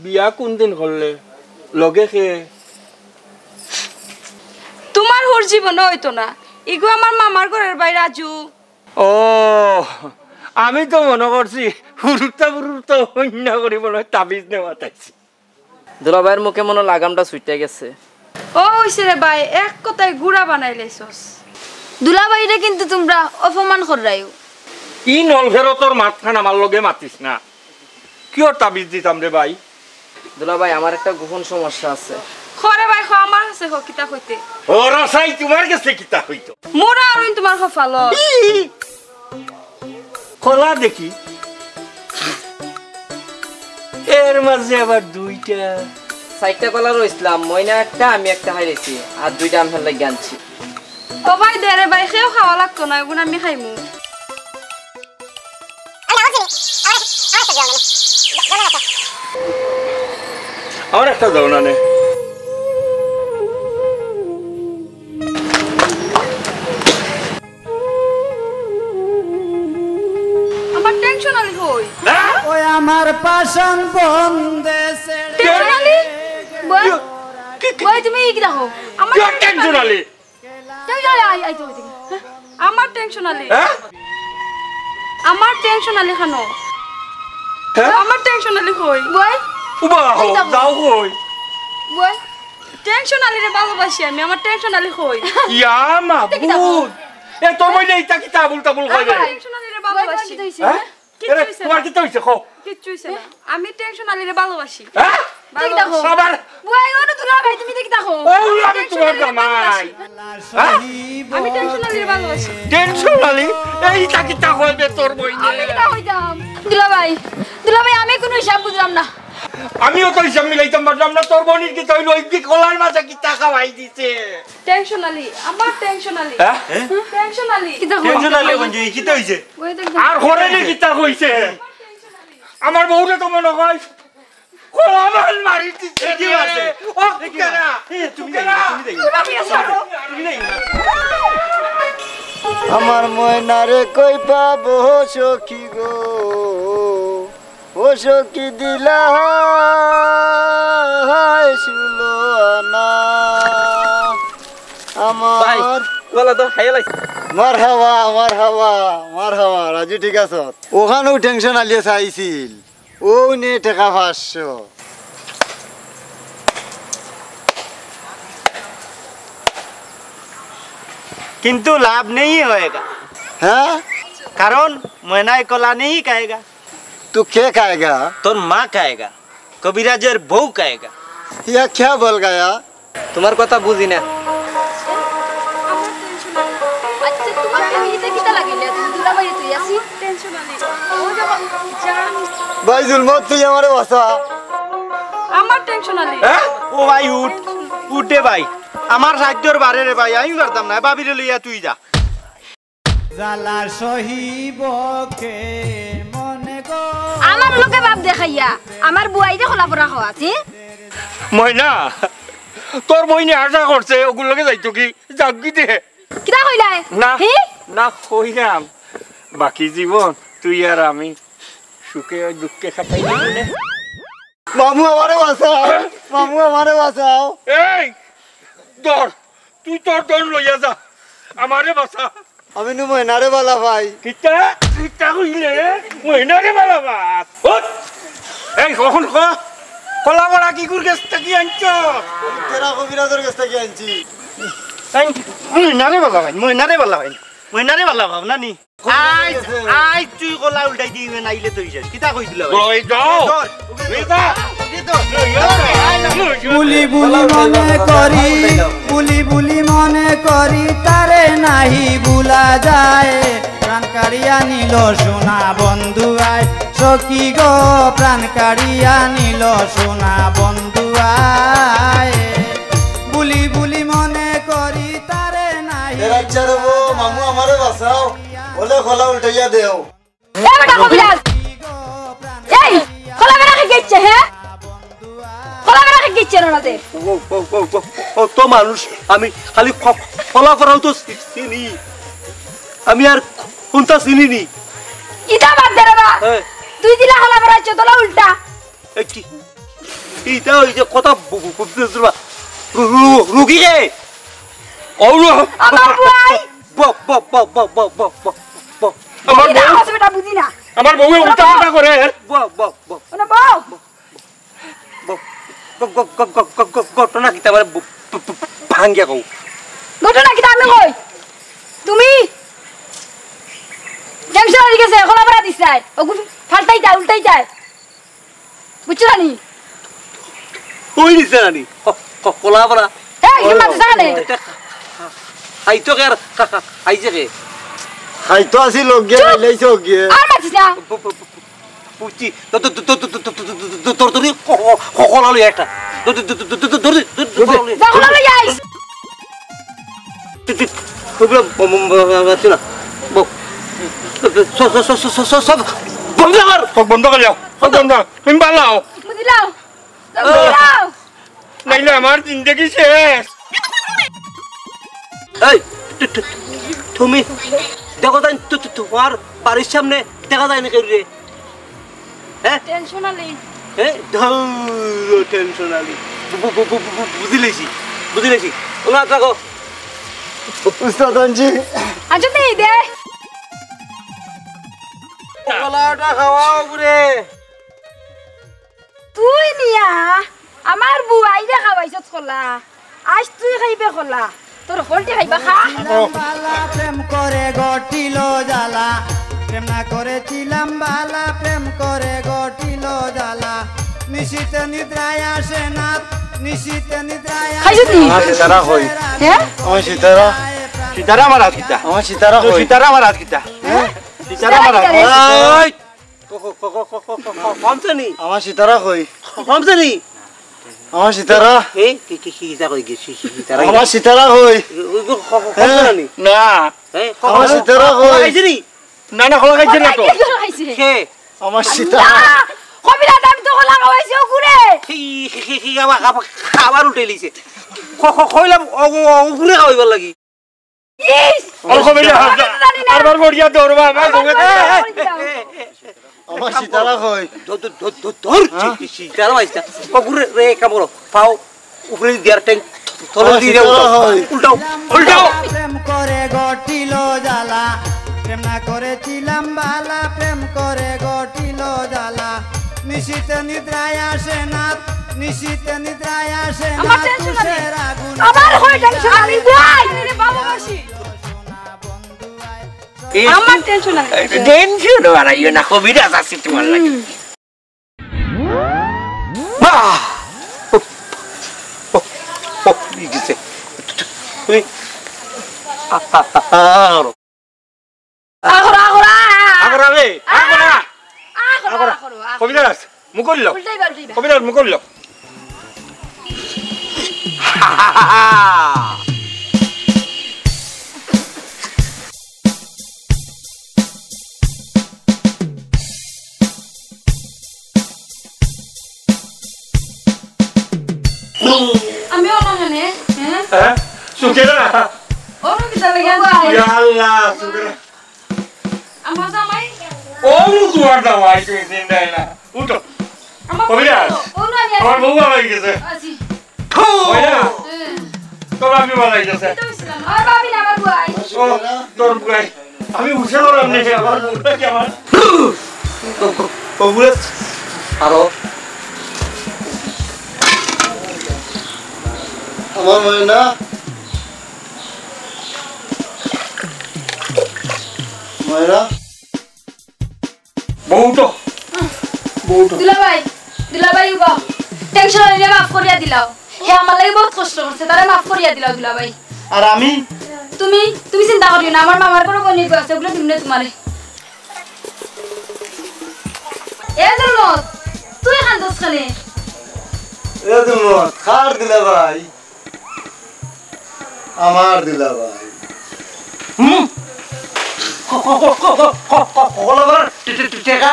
বিয়া কোন দিন করলে লগে খে তোমার হুর জীবন হইতো না ইগো আমার মামার ঘরের ভাই রাজু ও আমি তো মনে করছি হুরুতা অন্য করি বলে তাবিজ নেওয়া চাইছি দুলাভাইয়ের মুখে মনে লাগামটা ছুটে গেছে ও হইছে রে ভাই এক কথায় গুড়া বানাইলেছস দুলাভাইরে কিন্তু তোমরা অপমান করাইও কি নলঘেরো তোর মাথান আমার লগে মাতিস না কিয় তাবিজ দিতাম রে ভাই দুলাভাই আমার একটা গোপন সমস্যা আছে খরে ভাই খ আমার আছে খ কিতা কইতে ও রসাই তোমার কাছে কিতা হইতো মোরা আর তোমার কপাল খোলা দেখি এর মাঝে আবার দুইটা 4টা কলা রইছিলাম ময়না একটা আমি একটা হাইরেছি আর 2টা আমি লাগি আনছি ও ভাই দে রে ভাই খেও খাওয়া লাগতো না এগুলো আমি খাইমু আমার একটা দাও না নে আমার টেনশন আলি হই ওই আমার পাশান বন্দে টেনশন আলি বই বই তুমি কি দেখো আমার কি টেনশন আলি যাই যাই আই তো আমার টেনশন আলি হ্যাঁ আমার টেনশন আলি খানো আমার টেনশন আলি কই বই উবা হো যাও কই বই টেনশন আলি রে ভালোবাসি আমি আমার টেনশন আলি কই ইয়া মাবুদ এ তোর মইনে ইটা কিতা বুলতা বুল কই রে টেনশন আলি রে ভালোবাসি হ্যাঁ এরে তোমার কিতা হইছে কও কিচ্ছু হইছে না আমি টেনশন আলি রে ভালোবাসি হ্যাঁ সবার বই ওরে দুলাভাই তুমি দেখি দেখো ও আমি তোমার জামাই আমি টেনশন আলি রে ভালোবাসি টেনশন আলি এইটা কিতা কইবে তোর মইনে আমি কি হইতাম দুলাভাই আমি কোনো হিসাব বুঝলাম না আমিও তো হিসাব মিলাইতাম পারলাম না তোর বোনের কি তৈল ওই কি কলার মাঝে কি টাকা ভাই দিছে টেনশন আলি আমার টেনশন আলি হ্যাঁ টেনশন আলি কি দেখো টেনশন আলি গঞ্জি কি তো হইছে ওই দেখ আর ঘরে নে কি তা কইছে আমার বউরে তো মনে হয় কলা মাল মারি দিছে কি আছে ও কেনা তুমি দেই আমার ময়নারে কই পাবো সখী গো ও সখী দিলা শুলো না আমার কলা তো খাইয়া লাইছি মারহাবা রাজু ঠিক আছে ওখানেও টেনশন আলিয়ে চাইছিল ও নে টাকা 500 किंतु लाभ नहीं होएगा হ্যাঁ कारण मैना कोला नहीं खाएगा तू क्या खाएगा तो माँ खाएगा कबीराजर बहू खाएगा यह क्या बोल गया তোমার কথা বুঝি না আচ্ছা তোমার ফ্যামিলিতে কিটা লাগিলে তুমি দুলাভাই তুই আসি টেনশন আলি ও জান भाई जुल्मत तुझे हमारे बसा আমার টেনশন আলি ओ भाई उठ उठे भाई আমার সাহায্যর বারে রে ভাই আমি পারতাম না বাবিরে লইয়া তুই যা জালা সহিব কে মনে গো আমার লোকে বাপ দেখাইয়া আমার বুয়াইতে খোলা পড়া খাওয়াছি ময়না তোর বইনে আশা করছে ওগুলোকে যাইতো কি যাগি দে কিটা কইলাই না না কইরাম বাকি জীবন তুই আর আমি সুখে দুঃখে কাটাই দিবনে मामू हमारे बसाओ এই দর তুই তোর দর লইয়া যা আমারে বাসা अभी नु महीनारे वाला भाई কিতা কিতা কইলে মহিনারে বালা বাস এই কখন কলা বড়া কি গুর গেছ কি আনছ तेरा को बिरादर के सके अंची মইনারে বালা ভাই মইনারে বালা ভাব না নি আই আই তুই কোলা উল্টাই দিবে নাইলে তুই যাস কিতা কই দিলা ভাই লই যাও লইবা বুলি বুলি মনে করি তারে নাহি ভুলা যায় প্রাণ কাড়িয়া নিল সোনা বন্ধু আয় সখী গো প্রাণ কাড়িয়া নিল সোনা বন্ধু আয় বুলি মনে করি তারে নাহি तेरा चरबो मामू हमारे बसाओ बोले खोला उल्टैया देओ এ বেটা কবিরাজ এই খোলা বেটা কি গেছে হে খোলা বেটা কি গেছে নাতে ও তো মানুষ আমি খালি ফলা করাও তো চিনি আমি আর কোনটা চিনি নি ইটা বাদ দে রে বা তুই দিলা খোলা বেটা তোলা উল্টা কি এইটা ওই যে কথা বুঝতেছ না রুগী রে আমার বুয়াই আমার বুঝি না বউ অসুবিধা বুঝি না আমার বউ উল্টা উল্টা করে ওনা বউ ঘটনা কি তারপরে ভাঙ্গিয়া কও ঘটনা কি আমি কই তুমি টেনশন হয়ে গেছে এখন আবার দিস নাই ওগু ফালতাই যায় উল্টাই যায় বুঝছো নি ওই দিছে নানি কলা বড়া এই কি মাথা জানে আইতো কে আর আইছে কে খাইতো আসি লগে লাইছো গিয়ে আর মাথিস না পুচি তোর কলা লই একটা যখন লই যাইস বন্ধ করে যাও বন্ধ তুমি পালাও বুঝিলাও বুঝিলাও নাইলে আমার জিন্দগি শেষ এই তুমি দেখো তাই তোমার বাড়ির সামনে দেখা যায় না কেউ রে হ্যাঁ টেনশন আলি হ্যাঁ টেনশন আলি বুঝিলেছি ওনা থাকো উস্তাদ আনজি আচ্ছা নেই দে কলাটা খাওয়াও রে তুই নিয়া আমার বুয়াই রে খাওয়াইছত কলা আজ তুই খাইবে কলা তোর হলটি খাইবা খা বালা প্রেম করে গটিল জ্বালা প্রেম না করেছিলাম বালা প্রেম করে গটিল জ্বালা নিশিতে নিদ্রায় আসে না নিশিতে নিদ্রায় খাইছো তুই সীতারা হই হ্যাঁ আমার সীতারা সীতারা আমার হাত কিতা আমার সীতারা হই সীতারা আমার হাত কিতা সীতারা আমার হাত এই কমছনি আমার সীতারা হই কমছনি আমার সীতারা এই কি যা কই গেছি তারা আমার সীতারা হই কমছনি না এই আমার সীতারা কই? খাইছিনি না না খোলা খাইছে না তো খাইছে কে আমার সীতারা কবিরা দাম তো কলা খাওয়াইছে ওগুরে খাবার উঠে লিছে কইলাম ওগুরে খাওয়াইবার লাগি ইস অল্প বেলা আরবার গড়িয়া দৌড়বা আমার বউকে আমার সীতারা হই ধর সীতারা মাইস্তা ওগুরে রে কামড় পাও উপরে দিয়ার ট্যাঙ্ক তলে দিয়ে উল্টাও উল্টাও প্রেম করে গটিল জ্বালা প্রেম না করেছিলাম বালা প্রেম করে গটিল জ্বালা নিশিতে নিদ্রায় আসে না নিশিতে নিদ্রায় আসে না আমার টেনশন আছে। তুষের আগুন আমার হয় টেনশন আলি ভাই রে বাবা বসি আমার টেনশন আলি টেনশন বাড়াইও না কবিরাজ আছে তোমার লাগে গেছে তুই আগরা আগরা আগরা রে আগরা আগরা কবিরাজ মুকল্ল উল্টাইবা উল্টাইবা কবিরাজ মুকল্ল আমি অনহানে হ্যাঁ হ্যাঁ সুখেরা ওর কি চলে গেল ইয়া আল্লাহ সুখেরা আমার জামাই ও মুতুয়ার দাওয়াই তুই জিন্দাই না উঠো আমার কবিরাজ ওর আমি আমার বউ ভালো গেছে আছি ওই না তোর আমি ভালো গেছে আর ভাবি না আমার বুয়াই ও তোর বুড়াই আমি উঠে গেলাম নেই আমার বউটা কি আমার ওগুরে আরো আমার ময়না ময়না বউটো দুলাভাই উবা টেনশন নিয়ে মাফ করিয়া দিলাও হে আমার লাগি বহুত কষ্ট করছে তারে মাফ করিয়া দিলাও দুলাভাই আর আমি তুমি চিন্তা করিও না আমার মামার কোনো বনি আছে ওগুলো দিমনে তোমারে এ দুলমত তুই খান্দস খানে এ তুমি খার দিলা ভাই আমার দিলা ভাই কলাবার টেকা